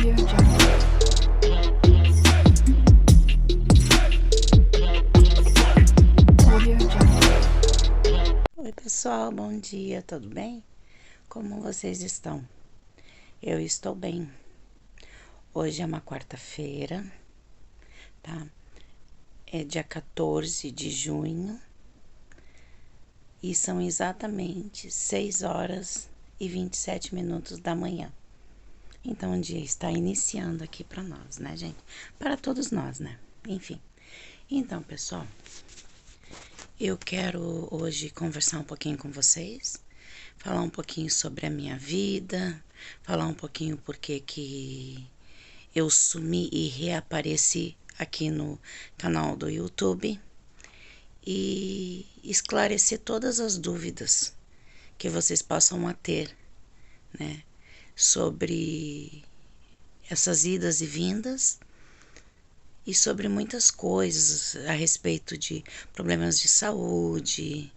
Audio Jungle. Audio Jungle. Oi pessoal, bom dia, tudo bem? Como vocês estão? Eu estou bem. Hoje é uma quarta-feira, tá? É dia 14 de junho e são exatamente 6 horas e 27 minutos da manhã. Então o dia está iniciando aqui para nós, né, gente? Para todos nós, né? Enfim. Então, pessoal, eu quero hoje conversar um pouquinho com vocês, falar um pouquinho sobre a minha vida, falar um pouquinho por que eu sumi e reapareci aqui no canal do YouTube e esclarecer todas as dúvidas que vocês possam ter, né, sobre essas idas e vindas e sobre muitas coisas a respeito de problemas de saúde,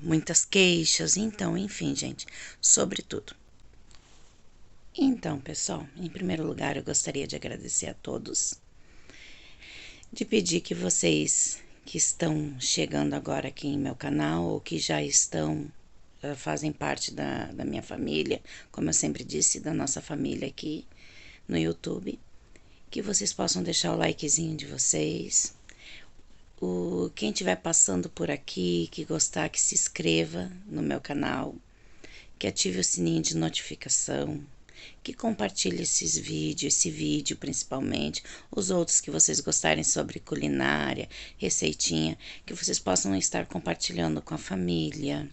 muitas queixas, então, enfim, gente, sobre tudo. Então, pessoal, em primeiro lugar, eu gostaria de agradecer a todos, de pedir que vocês que estão chegando agora aqui em meu canal ou que já estão, fazem parte da minha família, como eu sempre disse, da nossa família aqui no YouTube, que vocês possam deixar o likezinho de vocês. Quem estiver passando por aqui, que gostar, que se inscreva no meu canal, que ative o sininho de notificação, que compartilhe esse vídeo principalmente, os outros que vocês gostarem sobre culinária, receitinha, que vocês possam estar compartilhando com a família,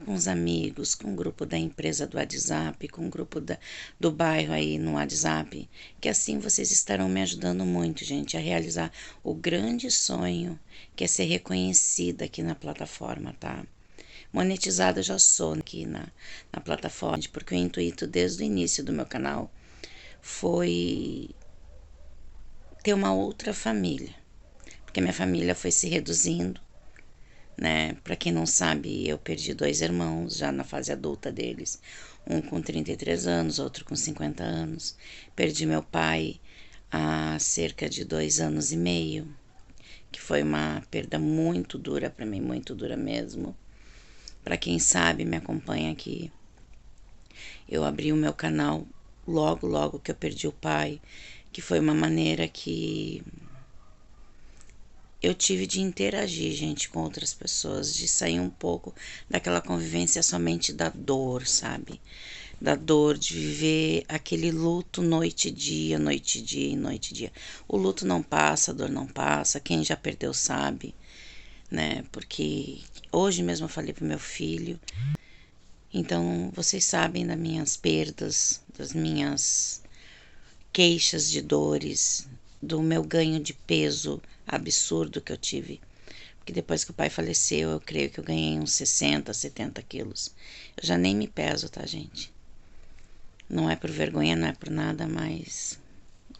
com os amigos, com o grupo da empresa do WhatsApp, com o grupo do bairro aí no WhatsApp, que assim vocês estarão me ajudando muito, gente, a realizar o grande sonho que é ser reconhecida aqui na plataforma, tá? Monetizada eu já sou aqui na plataforma, porque o intuito desde o início do meu canal foi ter uma outra família, porque minha família foi se reduzindo, né? Para quem não sabe, eu perdi 2 irmãos já na fase adulta deles, um com 33 anos, outro com 50 anos. Perdi meu pai há cerca de 2 anos e meio, que foi uma perda muito dura para mim, muito dura mesmo. Para quem sabe, me acompanha aqui, eu abri o meu canal logo que eu perdi o pai, que foi uma maneira que eu tive de interagir, gente, com outras pessoas, de sair um pouco daquela convivência somente da dor, sabe? Da dor de viver aquele luto noite e dia, noite e dia, noite e dia. O luto não passa, a dor não passa, quem já perdeu sabe, né? Porque hoje mesmo eu falei pro meu filho, então vocês sabem das minhas perdas, das minhas queixas de dores, do meu ganho de peso absurdo que eu tive. Porque depois que o pai faleceu, eu creio que eu ganhei uns 60, 70 quilos. Eu já nem me peso, tá, gente? Não é por vergonha, não é por nada, mas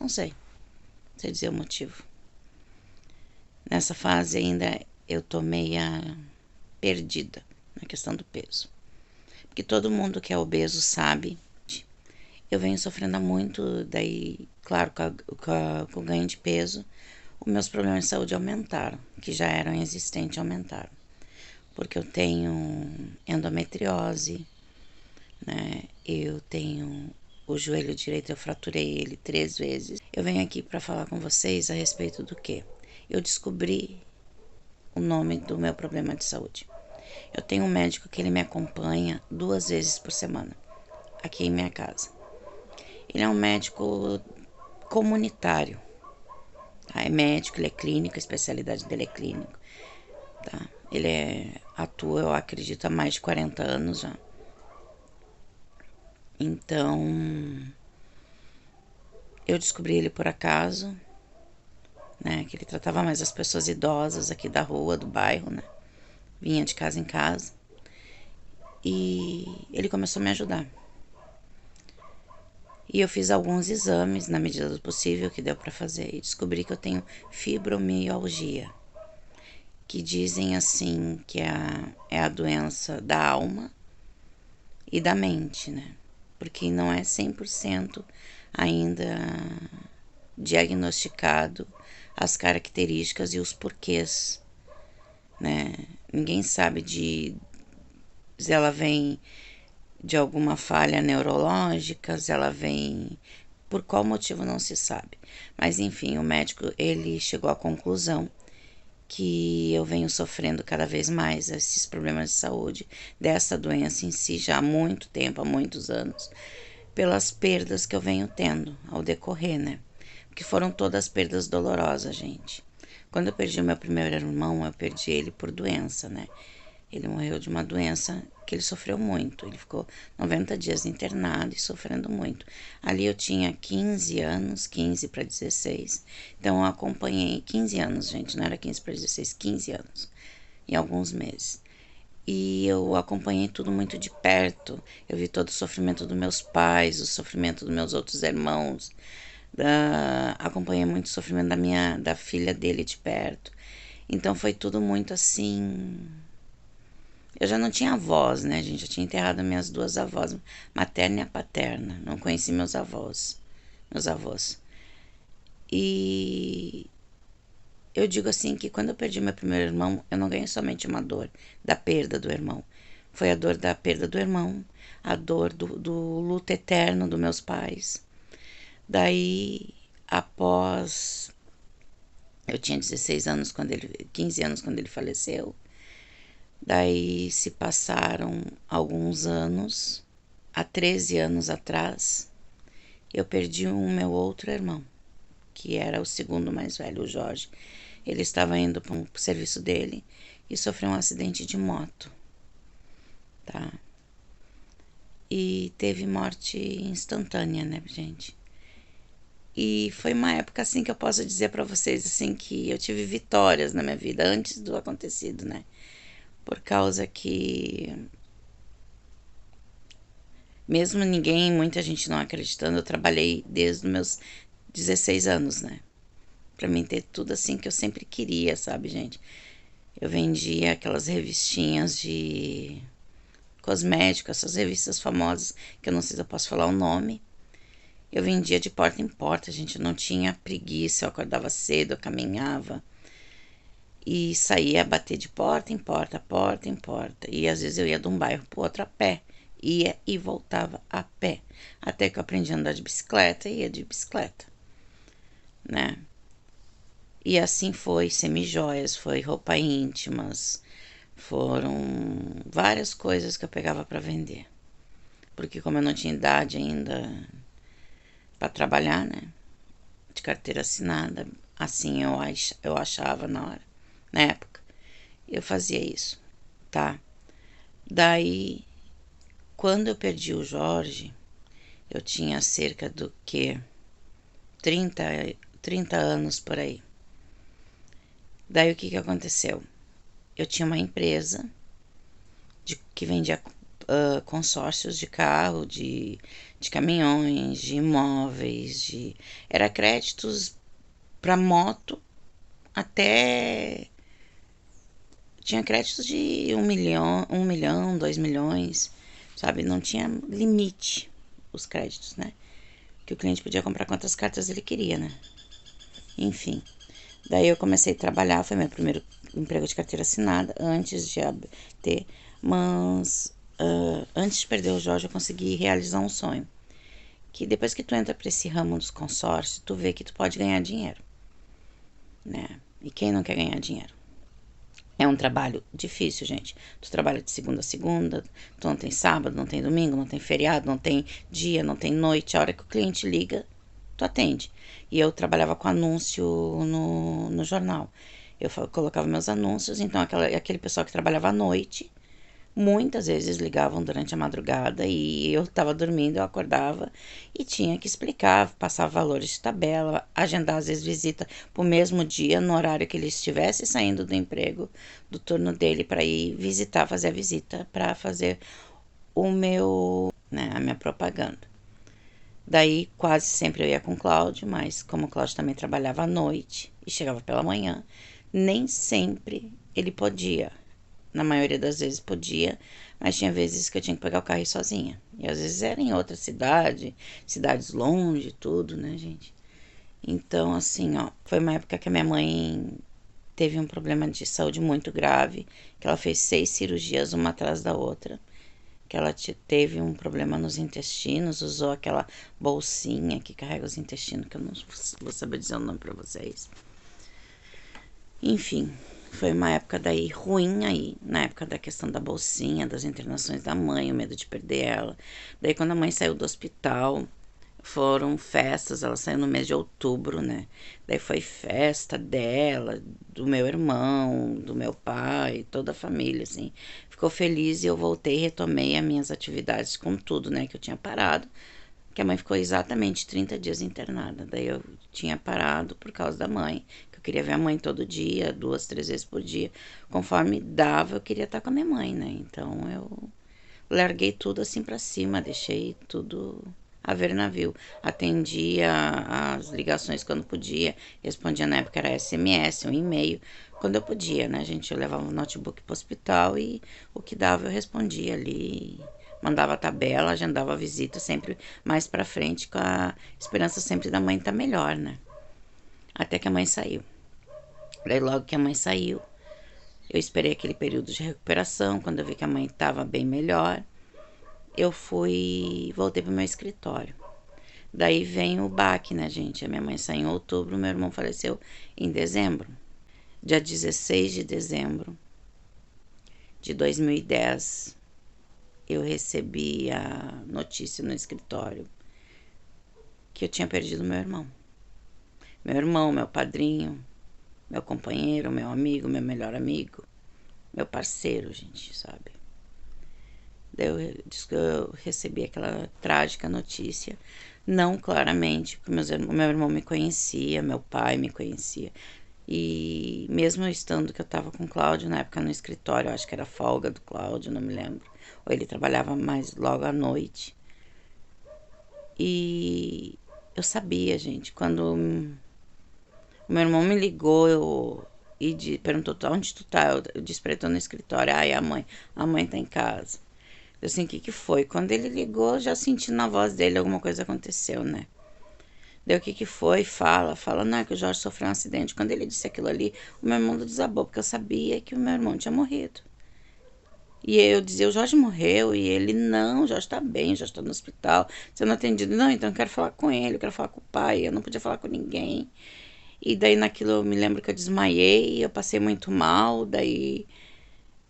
não sei dizer o motivo. Nessa fase ainda eu tô meia perdida na questão do peso. Porque todo mundo que é obeso sabe. Eu venho sofrendo muito, daí, claro, com o ganho de peso, os meus problemas de saúde aumentaram, que já eram existentes, aumentaram. Porque eu tenho endometriose, né? Eu tenho o joelho direito, eu fraturei ele 3 vezes. Eu venho aqui para falar com vocês a respeito do quê? Eu descobri o nome do meu problema de saúde. Eu tenho um médico que ele me acompanha 2 vezes por semana, aqui em minha casa. Ele é um médico comunitário, tá? É médico, ele é clínico, a especialidade dele é clínico, tá? Ele atua, eu acredito, há mais de 40 anos já. Então, eu descobri ele por acaso, né? Que ele tratava mais as pessoas idosas aqui da rua, do bairro, né? Vinha de casa em casa. E ele começou a me ajudar. E eu fiz alguns exames na medida do possível que deu para fazer e descobri que eu tenho fibromialgia, que dizem assim que é a doença da alma e da mente, né? porque não é 100% ainda diagnosticado as características e os porquês, né? Ninguém sabe se ela vem de alguma falha neurológica, se ela vem por qual motivo não se sabe. Mas enfim, o médico ele chegou à conclusão que eu venho sofrendo cada vez mais esses problemas de saúde dessa doença em si já há muito tempo, há muitos anos, pelas perdas que eu venho tendo ao decorrer, né? Porque foram todas perdas dolorosas, gente. Quando eu perdi o meu primeiro irmão, eu perdi ele por doença, né? Ele morreu de uma doença que ele sofreu muito. Ele ficou 90 dias internado e sofrendo muito. Ali eu tinha 15 anos, 15 para 16. Então eu acompanhei 15 anos, gente, não era 15 para 16, 15 anos, em alguns meses. E eu acompanhei tudo muito de perto. Eu vi todo o sofrimento dos meus pais, o sofrimento dos meus outros irmãos. Acompanhei muito o sofrimento da filha dele de perto. Então foi tudo muito assim. Eu já não tinha avós, né, gente? Eu tinha enterrado minhas duas avós, materna e paterna. Não conheci meus avós. E eu digo assim que quando eu perdi meu primeiro irmão, eu não ganhei somente uma dor da perda do irmão. Foi a dor da perda do irmão, a dor do luto eterno dos meus pais. Daí, após... Eu tinha 16 anos, 15 anos quando ele faleceu. Daí se passaram alguns anos, há 13 anos atrás, eu perdi o meu outro irmão, que era o segundo mais velho, o Jorge. Ele estava indo para o serviço dele e sofreu um acidente de moto, tá? E teve morte instantânea, né, gente? E foi uma época assim que eu posso dizer para vocês assim que eu tive vitórias na minha vida antes do acontecido, né? Por causa que, mesmo muita gente não acreditando, eu trabalhei desde os meus 16 anos, né? Pra mim ter tudo assim que eu sempre queria, sabe, gente? Eu vendia aquelas revistinhas de cosméticos, essas revistas famosas, que eu não sei se eu posso falar o nome. Eu vendia de porta em porta, gente, eu não tinha preguiça, eu acordava cedo, eu caminhava. E saía a bater de porta em porta. E às vezes eu ia de um bairro pro outro a pé. Ia e voltava a pé. Até que eu aprendi a andar de bicicleta e ia de bicicleta, né? E assim foi semijoias, foi roupa íntimas, foram várias coisas que eu pegava para vender. Porque como eu não tinha idade ainda para trabalhar, né? De carteira assinada, assim eu achava na época. Eu fazia isso, tá? Daí, quando eu perdi o Jorge, eu tinha cerca do que 30 anos por aí. Daí o que aconteceu? Eu tinha uma empresa que vendia consórcios de carro, de caminhões, de imóveis, era créditos para moto até... Tinha créditos de 1 milhão, 2 milhões, sabe? Não tinha limite os créditos, né? Que o cliente podia comprar quantas cartas ele queria, né? Enfim. Daí eu comecei a trabalhar, foi meu primeiro emprego de carteira assinada, antes de ter, mas antes de perder o Jorge eu consegui realizar um sonho. Que depois que tu entra pra esse ramo dos consórcios, tu vê que tu pode ganhar dinheiro, né? E quem não quer ganhar dinheiro? É um trabalho difícil, gente. Tu trabalha de segunda a segunda, tu não tem sábado, não tem domingo, não tem feriado, não tem dia, não tem noite. A hora que o cliente liga, tu atende. E eu trabalhava com anúncio no jornal. Eu colocava meus anúncios, então aquele pessoal que trabalhava à noite, muitas vezes ligavam durante a madrugada e eu estava dormindo, eu acordava e tinha que explicar, passar valores de tabela, agendar às vezes visita para o mesmo dia, no horário que ele estivesse saindo do emprego, do turno dele, para ir visitar, fazer a visita, para fazer a minha propaganda. Daí quase sempre eu ia com o Cláudio, mas como o Cláudio também trabalhava à noite e chegava pela manhã, nem sempre ele podia Na maioria das vezes podia, mas tinha vezes que eu tinha que pegar o carro e ir sozinha. E às vezes era em outra cidade, cidades longe, tudo, né, gente? Então, assim, ó, foi uma época que a minha mãe teve um problema de saúde muito grave, que ela fez 6 cirurgias uma atrás da outra, que ela teve um problema nos intestinos, usou aquela bolsinha que carrega os intestinos, que eu não vou saber dizer o nome pra vocês. Enfim, foi uma época daí ruim aí, na época da questão da bolsinha, das internações da mãe, o medo de perder ela. Daí quando a mãe saiu do hospital, foram festas, ela saiu no mês de outubro, né? Daí foi festa dela, do meu irmão, do meu pai, toda a família, assim. Ficou feliz e eu voltei e retomei as minhas atividades com tudo, né? Que eu tinha parado, que a mãe ficou exatamente 30 dias internada. Daí eu tinha parado por causa da mãe, que eu queria ver a mãe todo dia, 2, 3 vezes por dia. Conforme dava, eu queria estar com a minha mãe, né? Então eu larguei tudo assim pra cima, deixei tudo a ver navio. Atendia as ligações quando podia, respondia na época era SMS, um e-mail, quando eu podia, né, gente? Eu levava o notebook pro hospital e o que dava eu respondia ali, mandava a tabela, agendava a visita sempre mais pra frente, com a esperança sempre da mãe estar melhor, né? Até que a mãe saiu. Daí logo que a mãe saiu, eu esperei aquele período de recuperação, quando eu vi que a mãe estava bem melhor, eu voltei pro meu escritório. Daí vem o baque, né, gente? A minha mãe saiu em outubro, meu irmão faleceu em dezembro. Dia 16 de dezembro de 2010, eu recebi a notícia no escritório que eu tinha perdido meu irmão. Meu irmão, meu padrinho, meu companheiro, meu amigo, meu melhor amigo, meu parceiro, gente, sabe? Daí eu recebi aquela trágica notícia, não claramente, porque meu irmão me conhecia, meu pai me conhecia. E mesmo eu estando que eu tava com o Cláudio na época no escritório, eu acho que era folga do Cláudio, não me lembro. Ou ele trabalhava mais logo à noite. E eu sabia, gente, quando o meu irmão me ligou perguntou onde tu tá? Eu disse pra ele, tô no escritório. Ai, a mãe tá em casa. Eu assim, o que que foi? Quando ele ligou, já senti na voz dele alguma coisa aconteceu, né? Daí o que que foi? Fala, não, é que o Jorge sofreu um acidente. Quando ele disse aquilo ali, o meu mundo desabou, porque eu sabia que o meu irmão tinha morrido. E eu dizia, o Jorge morreu, e ele, não, o Jorge tá bem, o Jorge tá no hospital, sendo atendido. Não, então eu quero falar com ele, eu quero falar com o pai, eu não podia falar com ninguém. E daí naquilo eu me lembro que eu desmaiei, eu passei muito mal, daí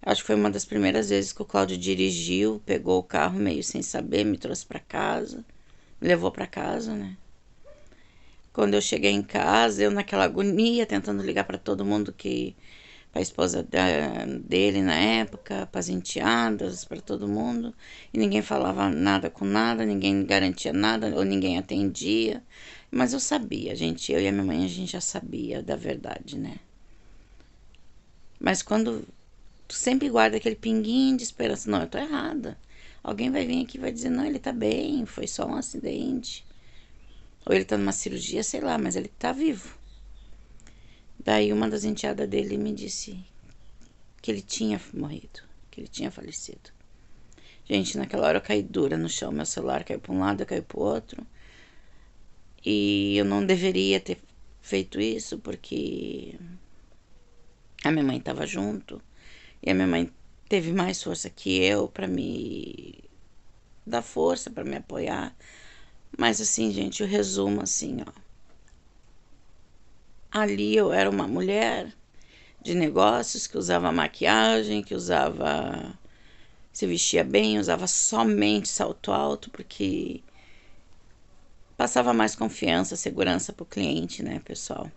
acho que foi uma das primeiras vezes que o Cláudio dirigiu, pegou o carro meio sem saber, me trouxe pra casa, me levou pra casa, né? Quando eu cheguei em casa, eu naquela agonia, tentando ligar pra todo mundo pra esposa dele na época, pras enteadas, pra todo mundo, e ninguém falava nada com nada, ninguém garantia nada, ou ninguém atendia. Mas eu sabia, gente, eu e a minha mãe, a gente já sabia da verdade, né? Mas quando tu sempre guarda aquele pinguinho de esperança, não, eu tô errada. Alguém vai vir aqui e vai dizer, não, ele tá bem, foi só um acidente. Ou ele tá numa cirurgia, sei lá, mas ele tá vivo. Daí uma das enteadas dele me disse que ele tinha morrido, que ele tinha falecido. Gente, naquela hora eu caí dura no chão, meu celular caiu pra um lado, eu caí pro outro. E eu não deveria ter feito isso, porque a minha mãe tava junto. E a minha mãe teve mais força que eu pra me dar força, pra me apoiar. Mas assim, gente, o resumo assim, ó. Ali eu era uma mulher de negócios que usava maquiagem, que se vestia bem, usava somente salto alto, porque passava mais confiança, segurança pro cliente, né, pessoal?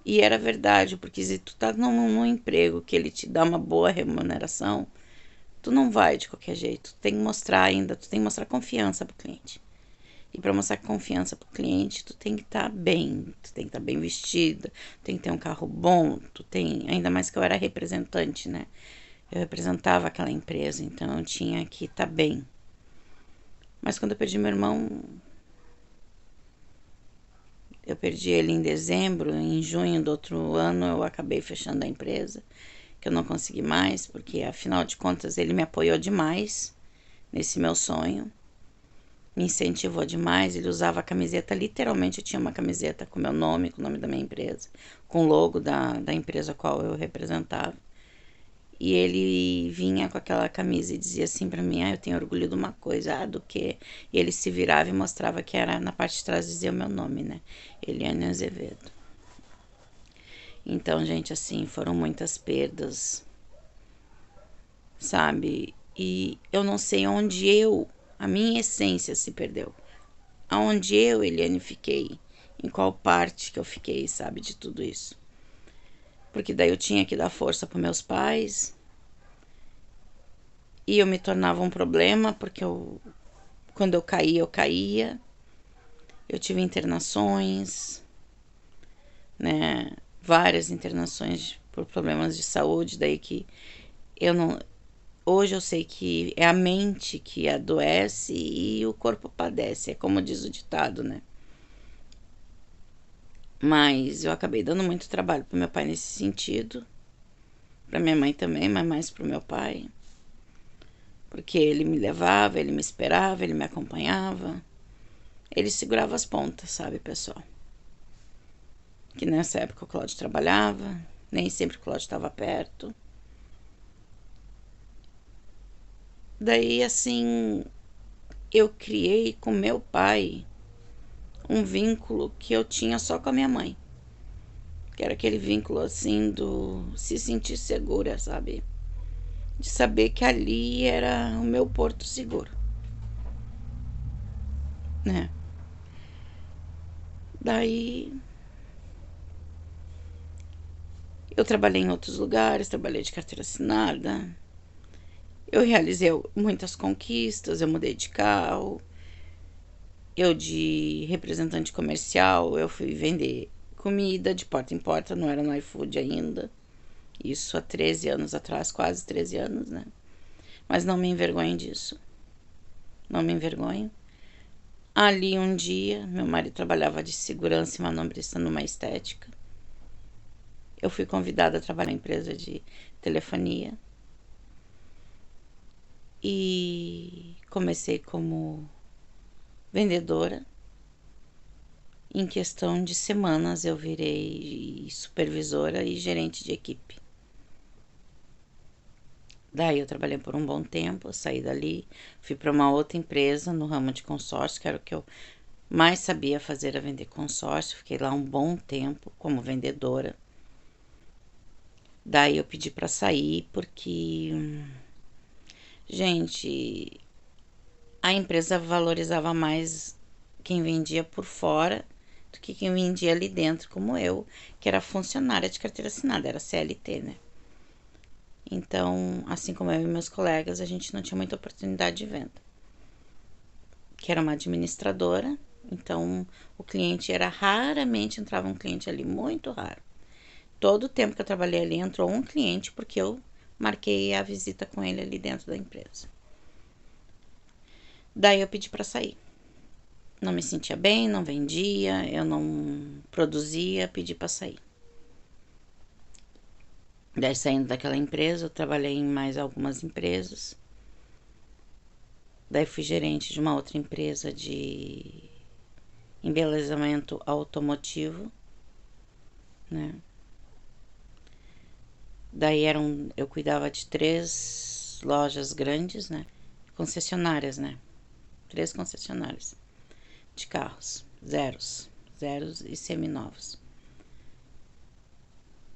E era verdade, porque se tu tá num emprego que ele te dá uma boa remuneração, tu não vai de qualquer jeito. Tu tem que mostrar ainda, tu tem que mostrar confiança pro cliente. E para mostrar confiança pro cliente, tu tem que estar bem, tu tem que estar bem vestida, tem que ter um carro bom, ainda mais que eu era representante, né? Eu representava aquela empresa, então eu tinha que estar bem. Mas quando eu perdi meu irmão, eu perdi ele em dezembro, em junho do outro ano eu acabei fechando a empresa. que eu não consegui mais, porque afinal de contas ele me apoiou demais nesse meu sonho, me incentivou demais. Ele usava a camiseta, literalmente eu tinha uma camiseta com meu nome, com o nome da minha empresa, com o logo da empresa qual eu representava. E ele vinha com aquela camisa e dizia assim pra mim: eu tenho orgulho de uma coisa, do que? E ele se virava e mostrava que era, na parte de trás dizia o meu nome, né? Eliane Azevedo. Então, gente, assim, foram muitas perdas, sabe? E eu não sei onde a minha essência se perdeu. Aonde eu, Eliane, fiquei. Em qual parte que eu fiquei, sabe, de tudo isso. Porque daí eu tinha que dar força para meus pais. E eu me tornava um problema, porque quando eu caía. Eu tive internações, né? Várias internações por problemas de saúde, daí que eu não. Hoje eu sei que é a mente que adoece e o corpo padece, é como diz o ditado, né? Mas eu acabei dando muito trabalho pro meu pai nesse sentido, pra minha mãe também, mas mais pro meu pai. Porque ele me levava, ele me esperava, ele me acompanhava. Ele segurava as pontas, sabe, pessoal? Que nessa época o Cláudio trabalhava, nem sempre o Cláudio estava perto. Daí, assim, eu criei com meu pai um vínculo que eu tinha só com a minha mãe. Que era aquele vínculo, assim, do se sentir segura, sabe? De saber que ali era o meu porto seguro, né? Daí, eu trabalhei em outros lugares, trabalhei de carteira assinada. Eu realizei muitas conquistas, eu mudei de carro. Eu, de representante comercial, eu fui vender comida de porta em porta, não era no iFood ainda. Isso há 13 anos atrás, quase 13 anos, né? Mas não me envergonho disso. Não me envergonho. Ali um dia, meu marido trabalhava de segurança e manobrista numa estética. Eu fui convidada a trabalhar na empresa de telefonia. E comecei como vendedora. Em questão de semanas eu virei supervisora e gerente de equipe. Daí eu trabalhei por um bom tempo, eu saí dali, fui para uma outra empresa no ramo de consórcio, que era o que eu mais sabia fazer, era vender consórcio. Fiquei lá um bom tempo como vendedora. Daí eu pedi para sair porque, gente, a empresa valorizava mais quem vendia por fora do que quem vendia ali dentro, como eu, que era funcionária de carteira assinada, era CLT, né? Então, assim como eu e meus colegas, a gente não tinha muita oportunidade de venda. Que era uma administradora, então o cliente era raramente, entrava um cliente ali, muito raro. Todo o tempo que eu trabalhei ali entrou um cliente porque eu marquei a visita com ele ali dentro da empresa. Daí eu pedi para sair. Não me sentia bem, não vendia, eu não produzia, pedi para sair. Daí, saindo daquela empresa, eu trabalhei em mais algumas empresas. Daí fui gerente de uma outra empresa de embelezamento automotivo, né? Daí eu cuidava de 3 lojas grandes, né? Concessionárias, né? 3 concessionárias de carros, zeros e seminovos.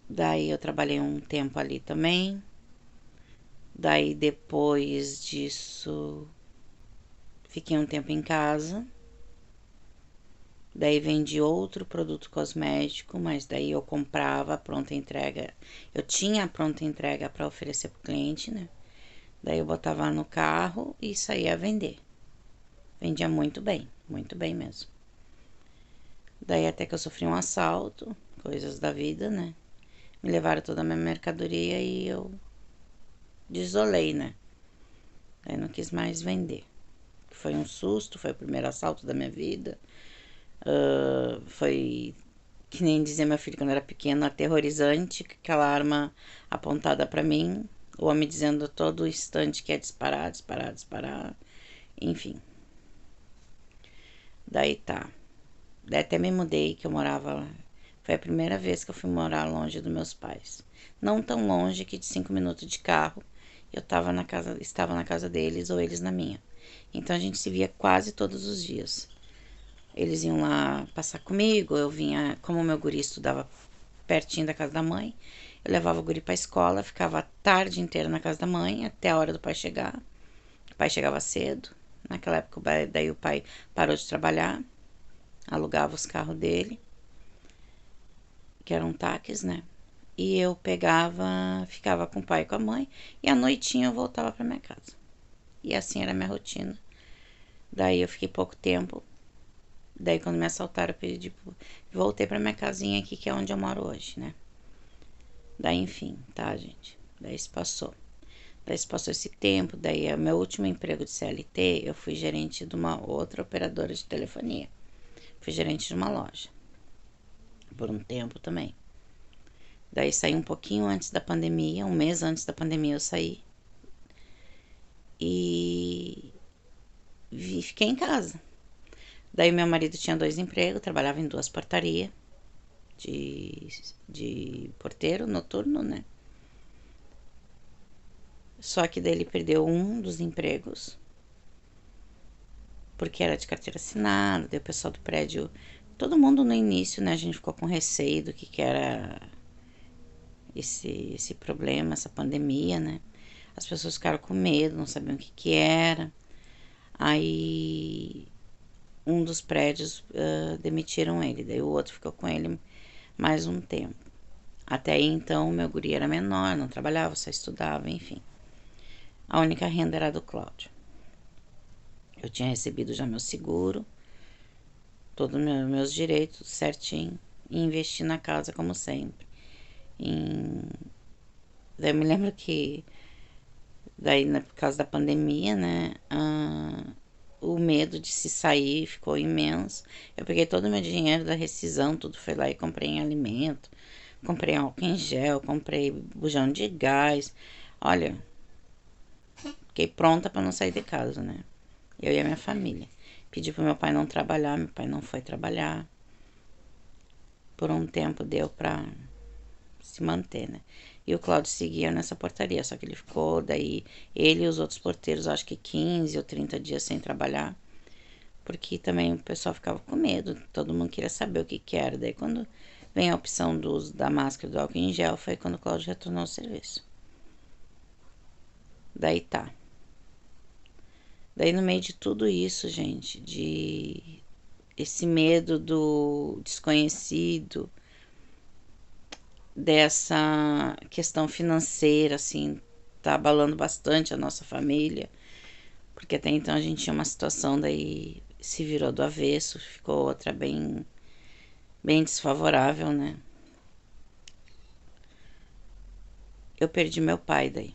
Daí eu trabalhei um tempo ali também. Daí depois disso fiquei um tempo em casa. Daí vendi outro produto cosmético, mas daí eu comprava a pronta entrega. Eu tinha a pronta entrega para oferecer pro cliente, né? Daí eu botava no carro e saía a vender. Vendia muito bem mesmo. Daí até que eu sofri um assalto, coisas da vida, né? Me levaram toda a minha mercadoria e eu desolei, né? Daí não quis mais vender. Foi um susto, foi o primeiro assalto da minha vida. Foi que nem dizia meu filho quando era pequeno, aterrorizante, com aquela arma apontada pra mim, o homem dizendo a todo instante que ia disparar, disparar, disparar, enfim. Daí tá. Daí até me mudei, que eu morava lá. Foi a primeira vez que eu fui morar longe dos meus pais. Não tão longe que de 5 minutos de carro eu estava na casa deles ou eles na minha. Então a gente se via quase todos os dias. Eles iam lá passar comigo, eu vinha, como o meu guri estudava pertinho da casa da mãe, eu levava o guri pra escola, ficava a tarde inteira na casa da mãe, até a hora do pai chegar. O pai chegava cedo. Naquela época, daí o pai parou de trabalhar, alugava os carros dele, que eram táxis, né? E eu pegava, ficava com o pai e com a mãe, e à noitinha eu voltava pra minha casa. E assim era a minha rotina. Daí eu fiquei pouco tempo. Daí quando me assaltaram, eu pedi, voltei pra minha casinha aqui, que é onde eu moro hoje, né? Daí, enfim, tá, gente? Daí se passou. Daí se passou esse tempo, daí o meu último emprego de CLT, eu fui gerente de uma outra operadora de telefonia. Fui gerente de uma loja. Por um tempo também. Daí saí um pouquinho antes da pandemia, um mês antes da pandemia eu saí. E fiquei em casa. Daí meu marido tinha 2 empregos, trabalhava em 2 portarias de porteiro noturno, né? Só que daí ele perdeu um dos empregos, porque era de carteira assinada, daí o pessoal do prédio, todo mundo no início, né, a gente ficou com receio do que era esse problema, essa pandemia, né? As pessoas ficaram com medo, não sabiam o que era. Aí um dos prédios demitiram ele, daí o outro ficou com ele mais um tempo. Até aí então meu guri era menor, não trabalhava, só estudava, enfim. A única renda era do Cláudio. Eu tinha recebido já meu seguro, todos meus direitos certinho, e investi na casa como sempre. Daí eu me lembro que, daí por causa da pandemia, né, o medo de se sair ficou imenso. Eu peguei todo o meu dinheiro da rescisão, tudo foi lá e comprei em alimento, comprei álcool em gel, comprei bujão de gás. Olha, fiquei pronta para não sair de casa, né? Eu e a minha família. Pedi pro meu pai não trabalhar, meu pai não foi trabalhar. Por um tempo deu pra se manter, né? E o Cláudio seguia nessa portaria, só que ele ficou, daí ele e os outros porteiros, acho que 15 ou 30 dias sem trabalhar, porque também o pessoal ficava com medo, todo mundo queria saber o que era. Daí quando vem a opção do uso da máscara e do álcool em gel, foi quando o Cláudio retornou ao serviço. Daí tá. Daí no meio de tudo isso, gente, de esse medo do desconhecido, dessa questão financeira, assim, tá abalando bastante a nossa família, porque até então a gente tinha uma situação, daí se virou do avesso, ficou outra bem desfavorável, né? Eu perdi meu pai daí,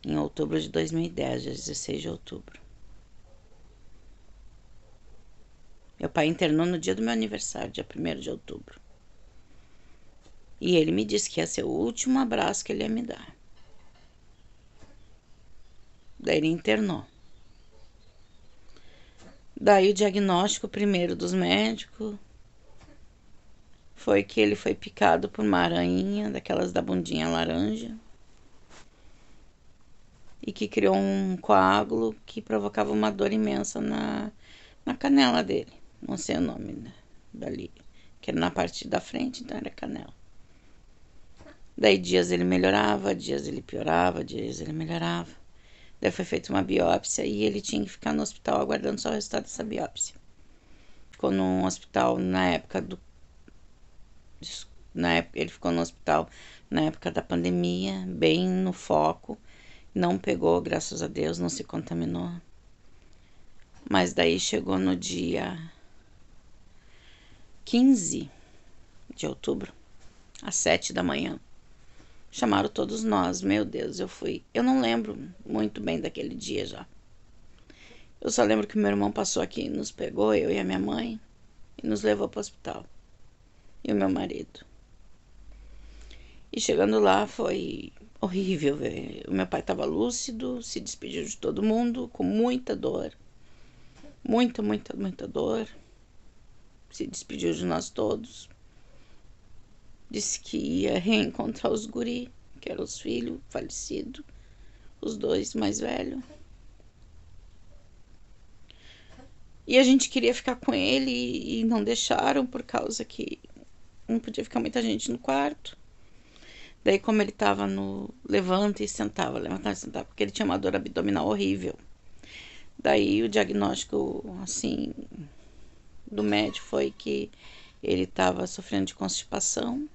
em outubro de 2010, dia 16 de outubro. Meu pai internou no dia do meu aniversário, dia 1º de outubro. E ele me disse que ia ser o último abraço que ele ia me dar. Daí ele internou. Daí o diagnóstico primeiro dos médicos foi que ele foi picado por uma aranha, daquelas da bundinha laranja, e que criou um coágulo que provocava uma dor imensa na canela dele. Não sei o nome dali, que era na parte da frente, então era canela. Daí dias ele melhorava, dias ele piorava, dias ele melhorava. Daí foi feita uma biópsia e ele tinha que ficar no hospital aguardando só o resultado dessa biópsia. Ficou no hospital ele ficou no hospital na época da pandemia, bem no foco. Não pegou, graças a Deus, não se contaminou. Mas daí chegou no dia 15 de outubro, às 7 da manhã. Chamaram todos nós, meu Deus, eu não lembro muito bem daquele dia já. Eu só lembro que meu irmão passou aqui e nos pegou, eu e a minha mãe. e nos levou para o hospital. E o meu marido. E chegando lá foi horrível. O meu pai estava lúcido, se despediu de todo mundo com muita dor. Muita, muita, muita dor. Se despediu de nós todos. Disse que ia reencontrar os guri, que eram os filhos falecidos, os dois mais velhos. E a gente queria ficar com ele e não deixaram por causa que não podia ficar muita gente no quarto. Daí, como ele tava no levanta e sentava, levantava e sentava, porque ele tinha uma dor abdominal horrível. Daí o diagnóstico, assim, do médico foi que ele estava sofrendo de constipação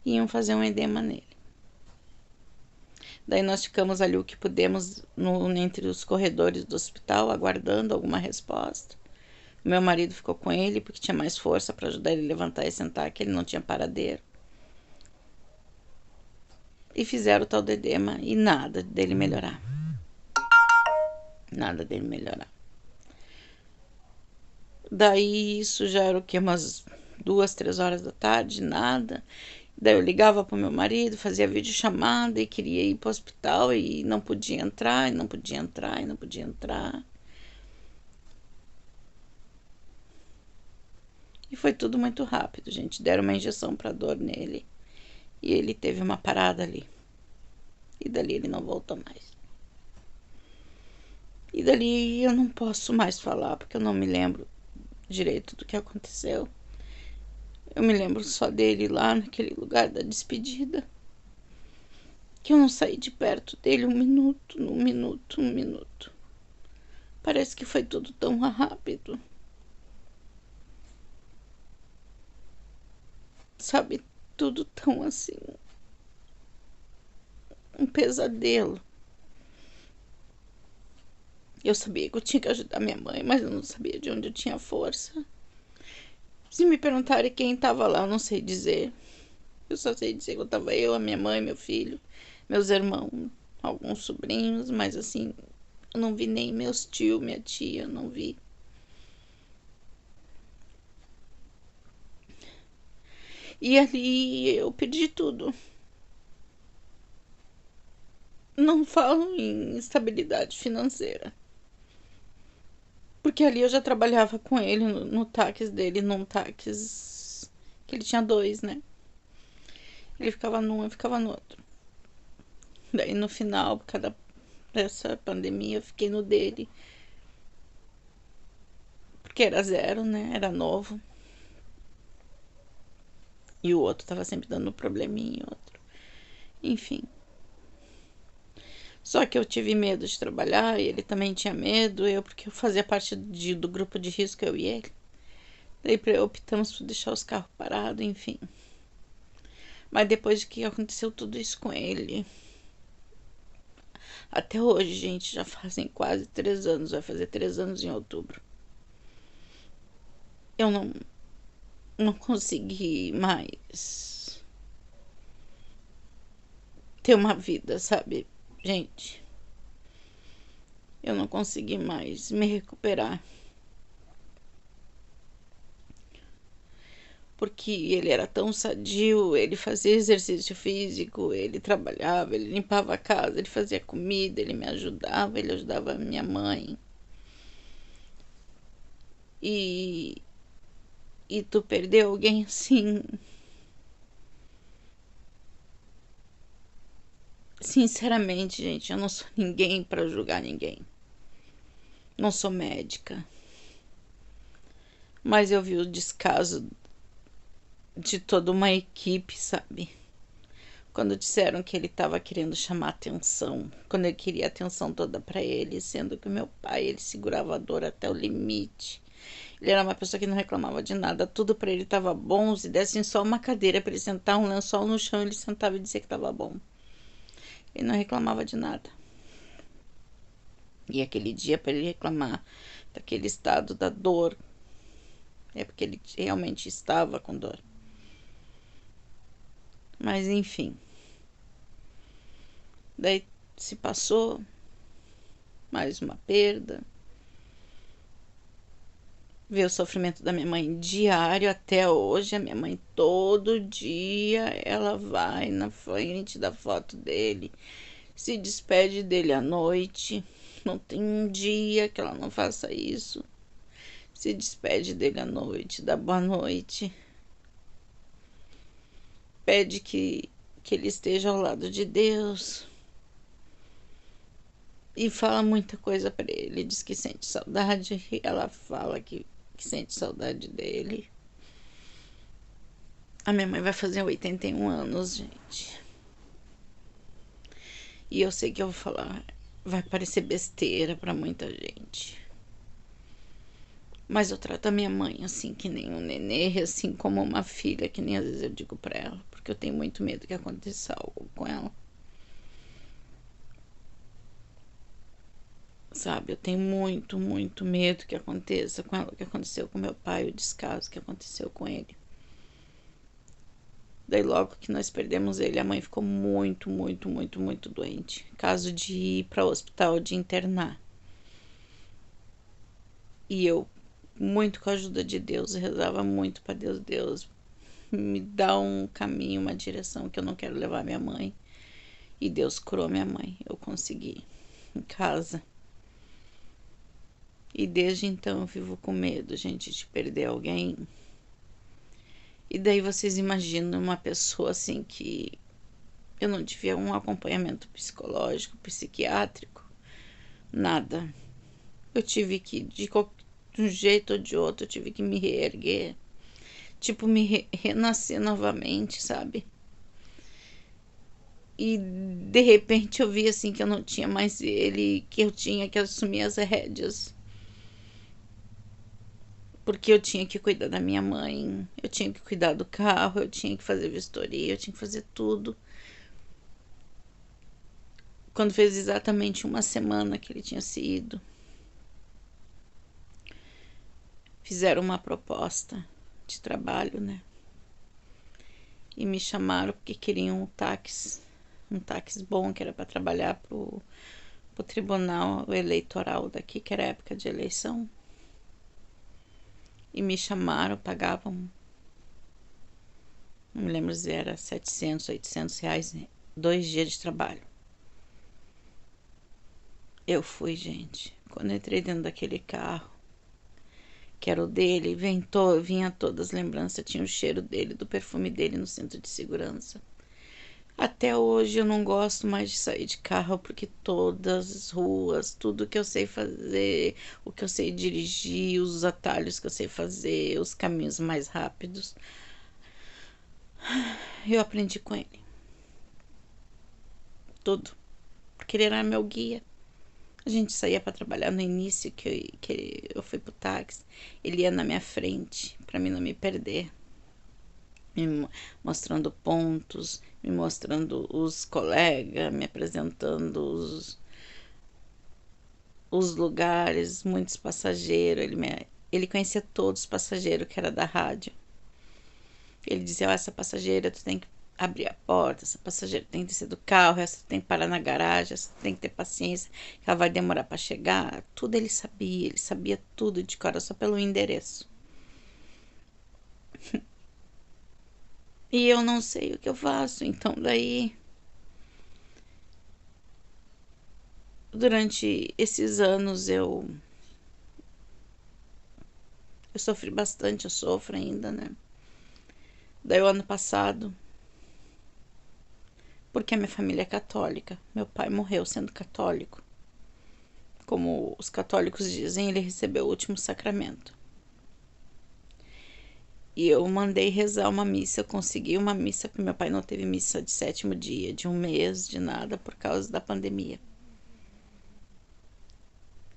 e iam fazer um edema nele. Daí nós ficamos ali o que pudemos entre os corredores do hospital, aguardando alguma resposta. Meu marido ficou com ele porque tinha mais força para ajudar ele a levantar e sentar, que ele não tinha paradeiro. E fizeram o tal do edema e nada dele melhorar. Nada dele melhorar. Daí isso já era o que? Umas 2, 3 horas da tarde, nada. Daí eu ligava pro meu marido, fazia videochamada e queria ir pro hospital e não podia entrar, e não podia entrar, e não podia entrar. E foi tudo muito rápido, gente. Deram uma injeção para dor nele e ele teve uma parada ali. E dali ele não voltou mais. E dali eu não posso mais falar porque eu não me lembro direito do que aconteceu. Eu me lembro só dele lá naquele lugar da despedida. Que eu não saí de perto dele um minuto. Parece que foi tudo tão rápido. Sabe, tudo tão assim. Um pesadelo. Eu sabia que eu tinha que ajudar minha mãe, mas eu não sabia de onde eu tinha força. Se me perguntarem quem estava lá, eu não sei dizer. Eu só sei dizer que eu estava eu, a minha mãe, meu filho, meus irmãos, alguns sobrinhos, mas assim, eu não vi nem meus tios, minha tia, não vi. E ali eu perdi tudo. Não falo em estabilidade financeira. Porque ali eu já trabalhava com ele no táxi dele, num táxi que ele tinha 2, né? Ele ficava num, eu ficava no outro. Daí no final, por causa dessa pandemia, eu fiquei no dele. Porque era 0, né? Era novo. E o outro tava sempre dando probleminha, outro. Enfim. Só que eu tive medo de trabalhar e ele também tinha medo, porque eu fazia parte do grupo de risco, eu e ele. Daí optamos por deixar os carros parados, enfim. Mas depois que aconteceu tudo isso com ele, até hoje, gente, já fazem quase 3 anos, vai fazer 3 anos em outubro. Eu não consegui mais ter uma vida, sabe? Gente, eu não consegui mais me recuperar. Porque ele era tão sadio, ele fazia exercício físico, ele trabalhava, ele limpava a casa, ele fazia comida, ele me ajudava, ele ajudava a minha mãe. E tu perdeu alguém assim. Sinceramente, gente, eu não sou ninguém para julgar ninguém. Não sou médica. Mas eu vi o descaso de toda uma equipe, sabe? Quando disseram que ele estava querendo chamar atenção, quando ele queria a atenção toda para ele, sendo que o meu pai, ele segurava a dor até o limite. Ele era uma pessoa que não reclamava de nada, tudo para ele estava bom, se dessem só uma cadeira para ele sentar, um lençol no chão, ele sentava e dizia que estava bom. Ele não reclamava de nada. E aquele dia, para ele reclamar daquele estado da dor, é porque ele realmente estava com dor. Mas enfim. Daí se passou mais uma perda. ver o sofrimento da minha mãe diário até hoje. A minha mãe, todo dia, ela vai na frente da foto dele, se despede dele à noite. Não tem um dia que ela não faça isso. Se despede dele à noite, dá boa noite. Pede que ele esteja ao lado de Deus. E fala muita coisa para ele. Diz que sente saudade. E ela fala que sente saudade dele. A minha mãe vai fazer 81 anos, gente. E eu sei que eu vou falar, vai parecer besteira para muita gente. Mas eu trato a minha mãe assim, que nem um nenê, assim como uma filha, que nem às vezes eu digo pra ela, porque eu tenho muito medo que aconteça algo com ela. Sabe, eu tenho muito, muito medo que aconteça com ela o que aconteceu com meu pai, o descaso que aconteceu com ele. Daí logo que nós perdemos ele, a mãe ficou muito, muito, muito, muito doente. Caso de ir para o hospital, de internar. E eu, muito com a ajuda de Deus, rezava muito para Deus. Deus, me dá um caminho, uma direção que eu não quero levar minha mãe. E Deus curou minha mãe. Eu consegui em casa. E desde então eu vivo com medo, gente, de perder alguém. E daí vocês imaginam uma pessoa assim que eu não tive um acompanhamento psicológico, psiquiátrico, nada. Eu tive que, de um jeito ou de outro, eu tive que me reerguer. Tipo, me renascer novamente, sabe? E de repente eu vi assim que eu não tinha mais ele, que eu tinha que assumir as rédeas. Porque eu tinha que cuidar da minha mãe, eu tinha que cuidar do carro, eu tinha que fazer vistoria, eu tinha que fazer tudo. Quando fez exatamente uma semana que ele tinha se ido, fizeram uma proposta de trabalho, né? E me chamaram porque queriam um táxi bom, que era para trabalhar pro tribunal eleitoral daqui, que era época de eleição. E me chamaram, pagavam, não me lembro se era 700, 800 reais, 2 dias de trabalho. Eu fui, gente. Quando entrei dentro daquele carro, que era o dele, vinha todas as lembranças, tinha o cheiro dele, do perfume dele no cinto de segurança. Até hoje eu não gosto mais de sair de carro, porque todas as ruas, tudo que eu sei fazer, o que eu sei dirigir, os atalhos que eu sei fazer, os caminhos mais rápidos, eu aprendi com ele. Tudo. Porque ele era meu guia. A gente saía para trabalhar no início, que eu fui pro táxi. Ele ia na minha frente, para mim não me perder. Me mostrando pontos, me mostrando os colegas, me apresentando os lugares, muitos passageiros. Ele conhecia todos os passageiros que era da rádio. Ele dizia, essa passageira tu tem que abrir a porta, essa passageira tem que descer do carro, essa tem que parar na garagem, essa tem que ter paciência, que ela vai demorar para chegar. Tudo ele sabia tudo de cor, só pelo endereço. E eu não sei o que eu faço, então daí, durante esses anos eu sofri bastante, eu sofro ainda, né? Daí o ano passado, porque a minha família é católica, meu pai morreu sendo católico. Como os católicos dizem, ele recebeu o último sacramento. E eu mandei rezar uma missa, eu consegui uma missa, porque meu pai não teve missa de 7º dia, de um mês, de nada, por causa da pandemia.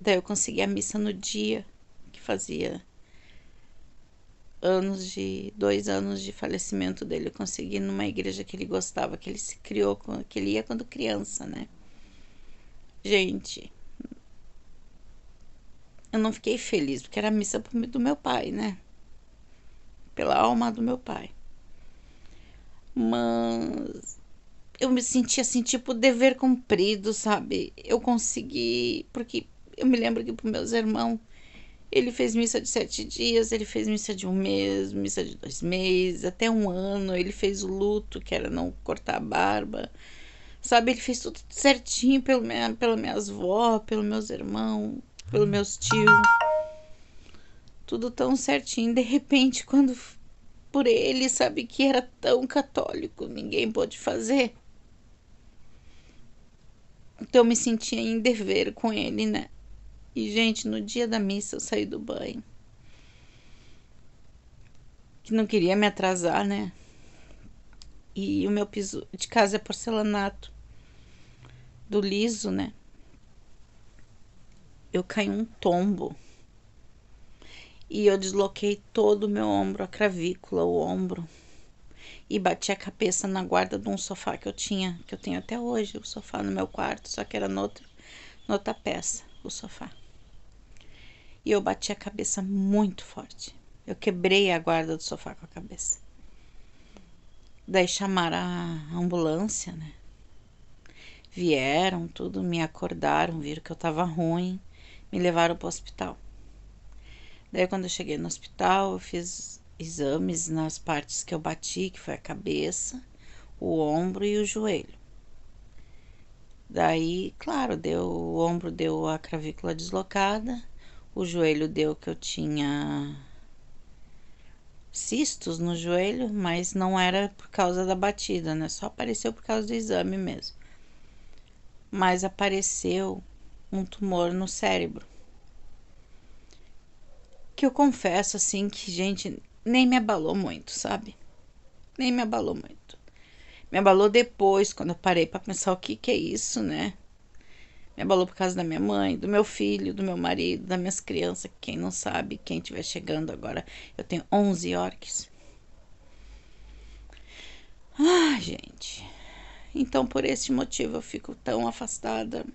Daí eu consegui a missa no dia que fazia 2 anos de falecimento dele. Eu consegui numa igreja que ele gostava, que ele se criou, que ele ia quando criança, né? Gente, eu não fiquei feliz, porque era a missa do meu pai, né? Pela alma do meu pai. Mas eu me senti assim, tipo, dever cumprido, sabe? Eu consegui, porque eu me lembro que pros meus irmãos, Ele fez missa de 7 dias, ele fez missa de 1 mês, missa de 2 meses, até 1 ano. Ele fez o luto, que era não cortar a barba. Sabe, ele fez tudo certinho pelas minhas avó, pelos meus irmãos, pelos meus tios. Tudo tão certinho. De repente, quando por ele, sabe, que era tão católico, ninguém pôde fazer. Então eu me sentia em dever com ele, né? E, gente, no dia da missa eu saí do banho. Que não queria me atrasar, né? E o meu piso de casa é porcelanato. Do liso, né? Eu caí um tombo. E eu desloquei todo o meu ombro, a cravícula, o ombro. E bati a cabeça na guarda de um sofá que eu tinha, que eu tenho até hoje, o sofá no meu quarto, só que era noutra peça, o sofá. E eu bati a cabeça muito forte. Eu quebrei a guarda do sofá com a cabeça. Daí chamaram a ambulância, né? Vieram, tudo, me acordaram, viram que eu tava ruim, me levaram pro hospital. Daí quando eu cheguei no hospital, eu fiz exames nas partes que eu bati, que foi a cabeça, o ombro e o joelho. Daí, claro, o ombro deu a cravícula deslocada, o joelho deu que eu tinha cistos no joelho, mas não era por causa da batida, né? Só apareceu por causa do exame mesmo. Mas apareceu um tumor no cérebro. Que eu confesso, assim, que, gente, nem me abalou muito, sabe? Nem me abalou muito. Me abalou depois, quando eu parei pra pensar o que é isso, né? Me abalou por causa da minha mãe, do meu filho, do meu marido, das minhas crianças. Quem não sabe, quem estiver chegando agora, eu tenho 11 orques. Ai, gente. Então, por esse motivo, eu fico tão afastada.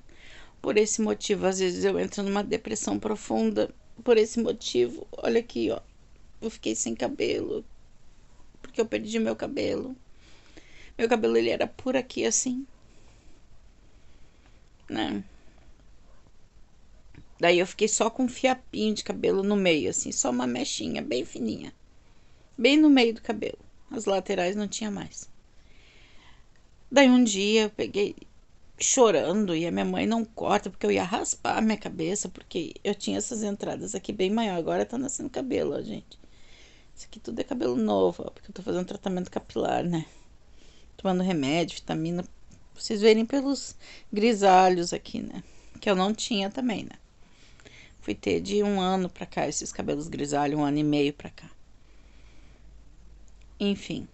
Por esse motivo, às vezes, eu entro numa depressão profunda. Por esse motivo, olha aqui, ó. Eu fiquei sem cabelo, porque eu perdi meu cabelo. Meu cabelo, ele era por aqui, assim, né? Daí eu fiquei só com um fiapinho de cabelo no meio, assim, só uma mechinha bem fininha. Bem no meio do cabelo. As laterais não tinha mais. Daí um dia eu peguei chorando e a minha mãe não corta porque eu ia raspar a minha cabeça, porque eu tinha essas entradas aqui bem maior. Agora tá nascendo cabelo, ó, gente. Isso aqui tudo é cabelo novo, ó, porque eu tô fazendo tratamento capilar, né? Tomando remédio, vitamina. Pra vocês verem pelos grisalhos aqui, né? Que eu não tinha também, né? Fui ter de 1 ano pra cá esses cabelos grisalhos, 1 ano e meio pra cá. Enfim.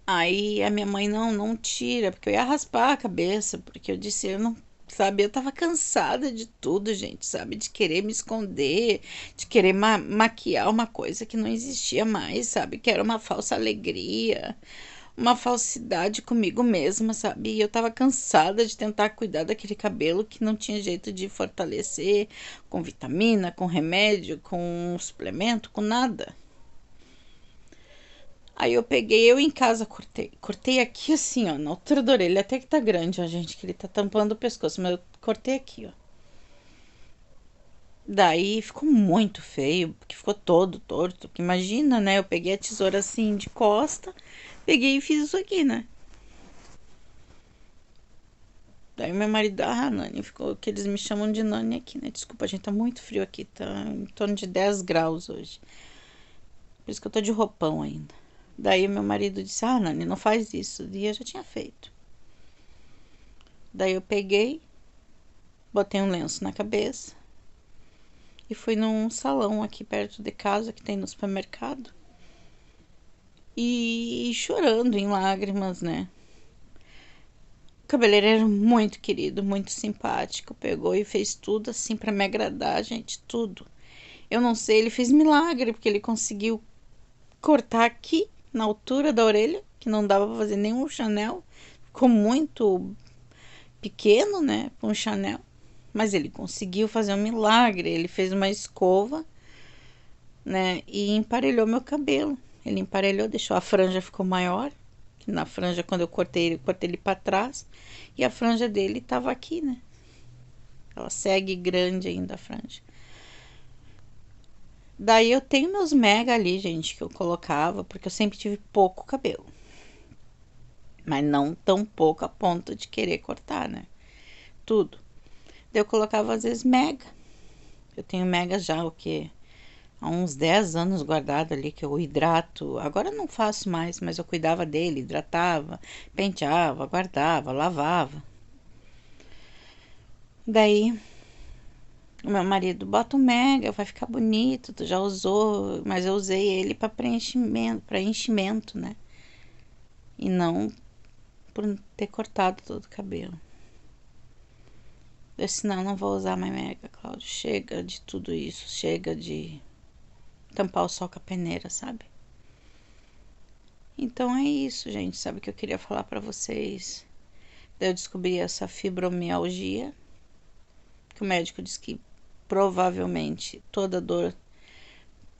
Aí a minha mãe não tira, porque eu ia raspar a cabeça, porque eu disse, eu não, sabe, eu tava cansada de tudo, gente, sabe, de querer me esconder, de querer maquiar uma coisa que não existia mais, sabe, que era uma falsa alegria, uma falsidade comigo mesma, sabe, e eu tava cansada de tentar cuidar daquele cabelo que não tinha jeito de fortalecer, com vitamina, com remédio, com suplemento, com nada. Aí eu peguei, eu em casa cortei aqui assim, ó, na altura da orelha, até que tá grande, ó, gente, que ele tá tampando o pescoço, mas eu cortei aqui, ó. Daí ficou muito feio, porque ficou todo torto, porque imagina, né, eu peguei a tesoura assim de costa, peguei e fiz isso aqui, né. Daí meu marido, Nani, ficou, que eles me chamam de Nani aqui, né, desculpa, gente, tá muito frio aqui, tá em torno de 10 graus hoje, por isso que eu tô de roupão ainda. Daí meu marido disse, Nani, não faz isso. E eu já tinha feito. Daí eu peguei, botei um lenço na cabeça e fui num salão aqui perto de casa, que tem no supermercado. E chorando em lágrimas, né? O cabeleireiro era muito querido, muito simpático. Pegou e fez tudo assim pra me agradar, gente, tudo. Eu não sei, ele fez milagre, porque ele conseguiu cortar aqui na altura da orelha, que não dava pra fazer nenhum Chanel. Ficou muito pequeno, né, pra um Chanel. Mas ele conseguiu fazer um milagre. Ele fez uma escova, né, e emparelhou meu cabelo. Ele emparelhou, deixou a franja, ficou maior. Na franja, quando eu cortei ele pra trás. E a franja dele tava aqui, né. Ela segue grande ainda a franja. Daí eu tenho meus mega ali, gente, que eu colocava, porque eu sempre tive pouco cabelo. Mas não tão pouco a ponto de querer cortar, né? Tudo. Daí eu colocava às vezes mega. Eu tenho mega já, o quê? Há uns 10 anos guardado ali, que eu hidrato. Agora eu não faço mais, mas eu cuidava dele, hidratava, penteava, guardava, lavava. Daí o meu marido bota o mega, vai ficar bonito, tu já usou, mas eu usei ele para enchimento, né? E não por ter cortado todo o cabelo. Eu disse, não vou usar mais mega, Cláudio. Chega de tudo isso, chega de tampar o sol com a peneira, sabe? Então é isso, gente. Sabe o que eu queria falar para vocês? Eu descobri essa fibromialgia, que o médico disse que provavelmente toda dor,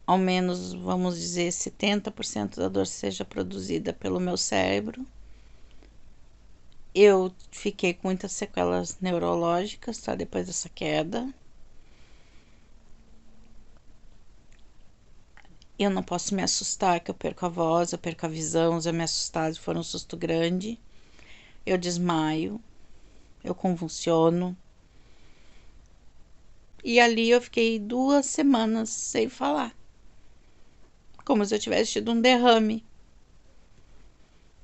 ao menos vamos dizer 70% da dor seja produzida pelo meu cérebro. Eu fiquei com muitas sequelas neurológicas, tá? Depois dessa queda. Eu não posso me assustar, que eu perco a voz, eu perco a visão. Se eu me assustar, se for um susto grande, eu desmaio, eu convulsiono. E ali eu fiquei 2 semanas sem falar, como se eu tivesse tido um derrame.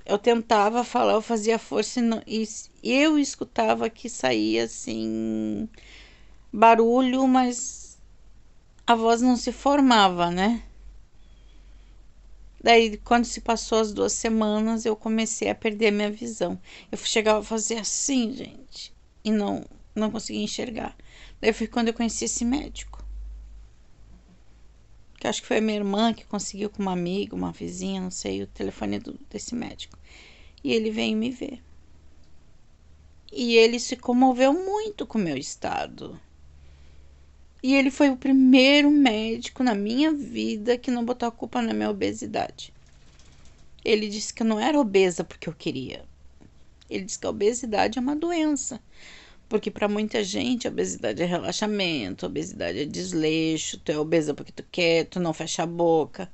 Eu tentava falar, eu fazia força e eu escutava que saía assim barulho, mas a voz não se formava, né? Daí, quando se passou as 2 semanas, eu comecei a perder a minha visão. Eu chegava a fazer assim, gente, e não conseguia enxergar. Daí foi quando eu conheci esse médico. Que acho que foi a minha irmã que conseguiu com uma amiga, uma vizinha, não sei, o telefone desse médico. E ele veio me ver. E ele se comoveu muito com o meu estado. E ele foi o primeiro médico na minha vida que não botou a culpa na minha obesidade. Ele disse que eu não era obesa porque eu queria. Ele disse que a obesidade é uma doença. Porque para muita gente a obesidade é relaxamento, a obesidade é desleixo, tu é obesa porque tu quer, tu não fecha a boca.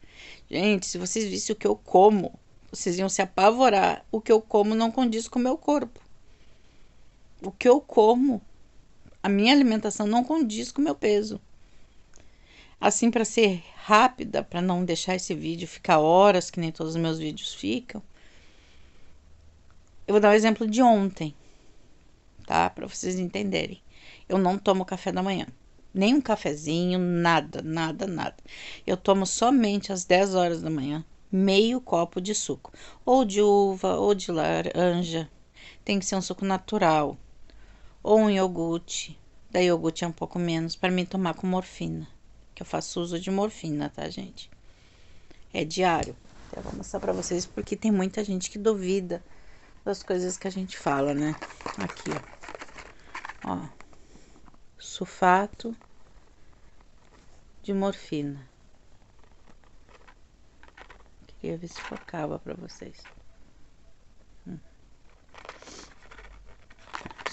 Gente, se vocês vissem o que eu como, vocês iam se apavorar. O que eu como não condiz com o meu corpo. O que eu como, a minha alimentação não condiz com o meu peso. Assim, para ser rápida, para não deixar esse vídeo ficar horas, que nem todos os meus vídeos ficam, eu vou dar o exemplo de ontem, tá? Para vocês entenderem. Eu não tomo café da manhã. Nem um cafezinho, nada. Eu tomo somente às 10 horas da manhã, meio copo de suco. Ou de uva, ou de laranja. Tem que ser um suco natural. Ou um iogurte. Da iogurte é um pouco menos, para mim tomar com morfina. Que eu faço uso de morfina, tá, gente? É diário. Eu vou mostrar pra vocês porque tem muita gente que duvida das coisas que a gente fala, né? Aqui, ó. Sulfato de morfina. Queria ver se focava pra vocês.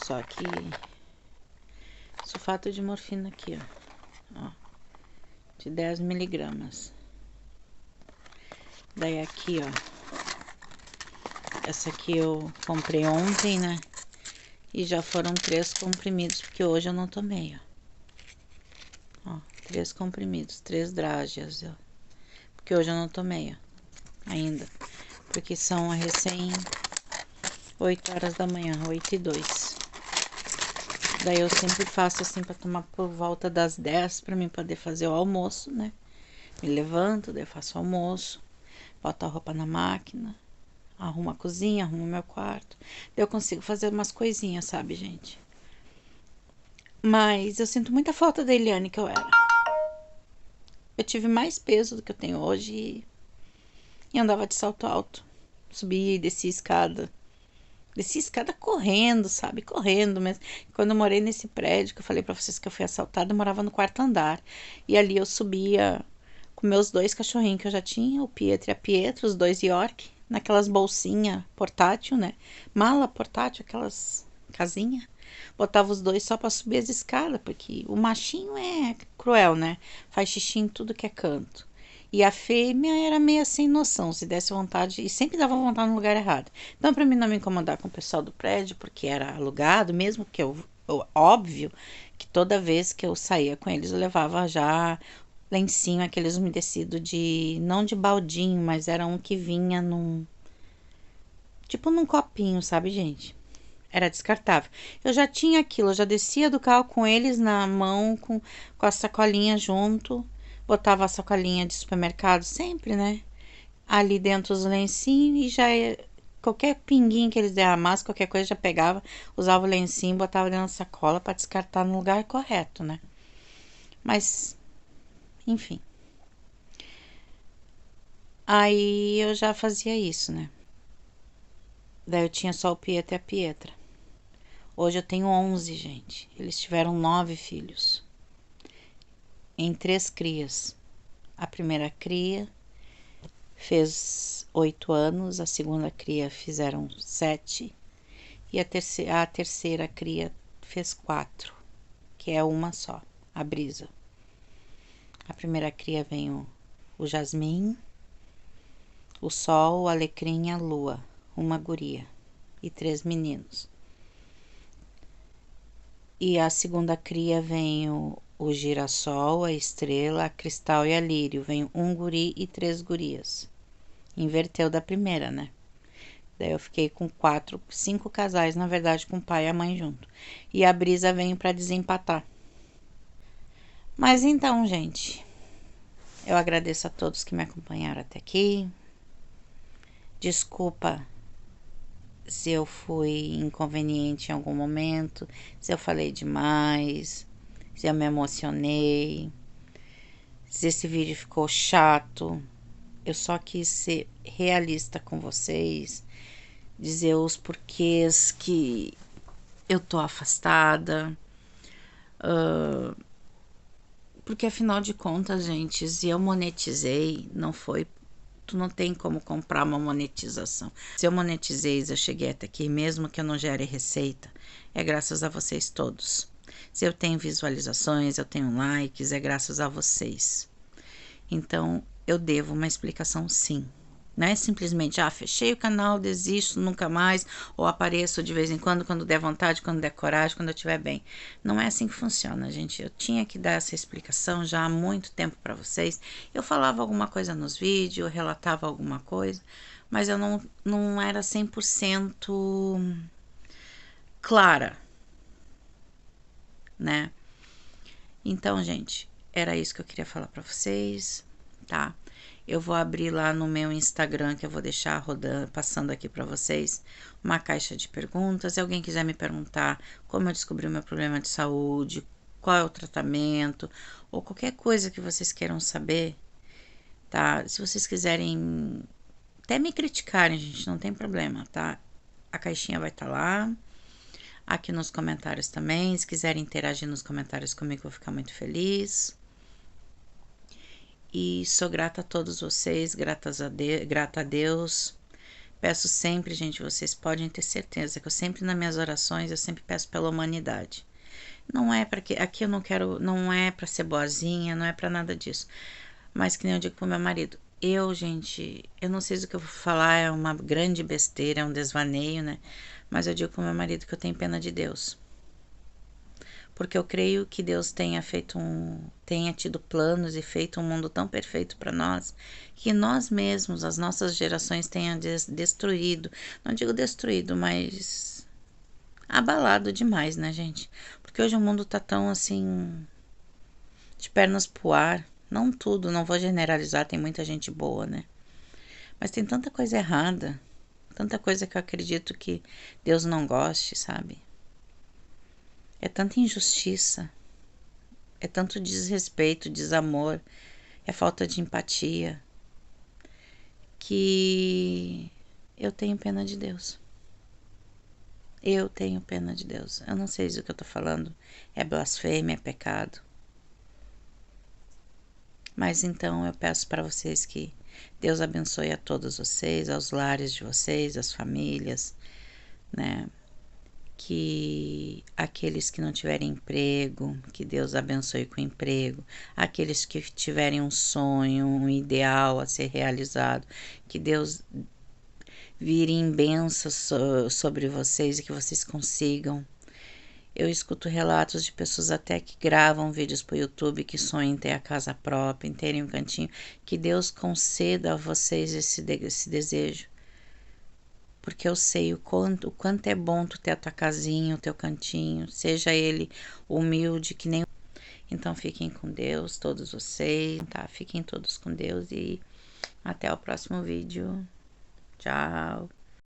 Só que sulfato de morfina aqui, ó. De 10 miligramas. Daí aqui, ó. Essa aqui eu comprei ontem, né? E já foram 3 comprimidos, porque hoje eu não tomei, ó. 3 comprimidos, 3 drágeas, ó. Porque hoje eu não tomei, ó. Ainda. Porque são recém 8 horas da manhã, 8h02. Daí eu sempre faço assim pra tomar por volta das 10 pra mim poder fazer o almoço, né? Me levanto, daí eu faço o almoço, boto a roupa na máquina, arrumo a cozinha, arrumo meu quarto. Daí eu consigo fazer umas coisinhas, sabe, gente? Mas eu sinto muita falta da Eliane que eu era. Eu tive mais peso do que eu tenho hoje e andava de salto alto. Subia e descia escada. Desci escada correndo, sabe? Correndo mesmo. Quando eu morei nesse prédio, que eu falei pra vocês que eu fui assaltada, eu morava no 4º andar. E ali eu subia com meus 2 cachorrinhos que eu já tinha, o Pietro e a Pietro, os 2 York, naquelas bolsinhas portátil, né? Mala portátil, aquelas casinhas. botava os dois só para subir as escadas, porque o machinho é cruel, né? Faz xixi em tudo que é canto. E a fêmea era meio sem noção, se desse vontade, e sempre dava vontade no lugar errado. Então, para mim não me incomodar com o pessoal do prédio, porque era alugado, mesmo que óbvio que toda vez que eu saía com eles, eu levava já lencinho, aqueles umedecidos de, não de baldinho, mas era um que vinha tipo num copinho, sabe, gente? Era descartável. Eu já tinha aquilo, eu já descia do carro com eles na mão, com a sacolinha junto. Botava a sacolinha de supermercado sempre, né? Ali dentro os lencinhos e qualquer pinguinho que eles derramassem, qualquer coisa já pegava, usava o lencinho, botava dentro da sacola para descartar no lugar correto, né? Mas, enfim. Aí eu já fazia isso, né? Daí eu tinha só o Pietro e a Pietra. Hoje eu tenho 11, gente. Eles tiveram 9 filhos. Em 3 crias. A primeira cria fez 8 anos, a segunda cria fizeram 7 e a terceira cria fez 4, que é uma só, a Brisa. A primeira cria vem o Jasmim, o Sol, o Alecrim e a Lua, uma guria e 3 meninos. E a segunda cria vem o Girassol, a Estrela, a Cristal e a Lírio. Vem um guri e 3 gurias. Inverteu da primeira, né? Daí eu fiquei com 5 casais, na verdade, com o pai e a mãe junto. E a Brisa veio para desempatar. Mas então, gente, eu agradeço a todos que me acompanharam até aqui. Desculpa se eu fui inconveniente em algum momento, se eu falei demais, se eu me emocionei, se esse vídeo ficou chato. Eu só quis ser realista com vocês, dizer os porquês que eu tô afastada. Porque afinal de contas, gente, se eu monetizei, não foi. Tu não tem como comprar uma monetização. Se eu monetizei, eu cheguei até aqui, mesmo que eu não gere receita, é graças a vocês todos. Se eu tenho visualizações, eu tenho likes, é graças a vocês. Então, eu devo uma explicação, sim. Não é simplesmente, fechei o canal, desisto, nunca mais, ou apareço de vez em quando der vontade, quando der coragem, quando eu estiver bem. Não é assim que funciona, gente. Eu tinha que dar essa explicação já há muito tempo para vocês. Eu falava alguma coisa nos vídeos, eu relatava alguma coisa, mas eu não era 100% clara, né? Então, gente, era isso que eu queria falar para vocês, tá? Eu vou abrir lá no meu Instagram, que eu vou deixar rodando, passando aqui para vocês, uma caixa de perguntas. Se alguém quiser me perguntar como eu descobri o meu problema de saúde, qual é o tratamento, ou qualquer coisa que vocês queiram saber, tá? Se vocês quiserem até me criticarem, gente, não tem problema, tá? A caixinha vai estar lá. Aqui nos comentários também. Se quiserem interagir nos comentários comigo, eu vou ficar muito feliz. E sou grata a todos vocês, grata a Deus. Peço sempre, gente, vocês podem ter certeza que eu sempre nas minhas orações, eu sempre peço pela humanidade. Não é para que aqui eu não quero, não é para ser boazinha, não é para nada disso. Mas que nem eu digo pro meu marido, gente, eu não sei se o que eu vou falar é uma grande besteira, é um desvaneio, né? Mas eu digo pro meu marido que eu tenho pena de Deus. Porque eu creio que Deus tenha tido planos e feito um mundo tão perfeito para nós, que nós mesmos, as nossas gerações tenham destruído, não digo destruído, mas abalado demais, né, gente? Porque hoje o mundo tá tão assim, de pernas pro ar. Não tudo, não vou generalizar, tem muita gente boa, né? Mas tem tanta coisa errada, tanta coisa que eu acredito que Deus não goste, sabe? É tanta injustiça, é tanto desrespeito, desamor, é falta de empatia, que eu tenho pena de Deus. Eu tenho pena de Deus. Eu não sei se o que eu tô falando é blasfêmia, é pecado. Mas então eu peço para vocês que Deus abençoe a todos vocês, aos lares de vocês, as famílias, né? que aqueles que não tiverem emprego, que Deus abençoe com emprego, aqueles que tiverem um sonho, um ideal a ser realizado, que Deus vire em bênçãos sobre vocês e que vocês consigam. Eu escuto relatos de pessoas até que gravam vídeos para o YouTube, que sonham em ter a casa própria, em terem um cantinho. Que Deus conceda a vocês esse desejo. Porque eu sei o quanto é bom tu ter a tua casinha, o teu cantinho, seja ele humilde que nem... Então fiquem com Deus, todos vocês, tá? Fiquem todos com Deus e até o próximo vídeo. Tchau!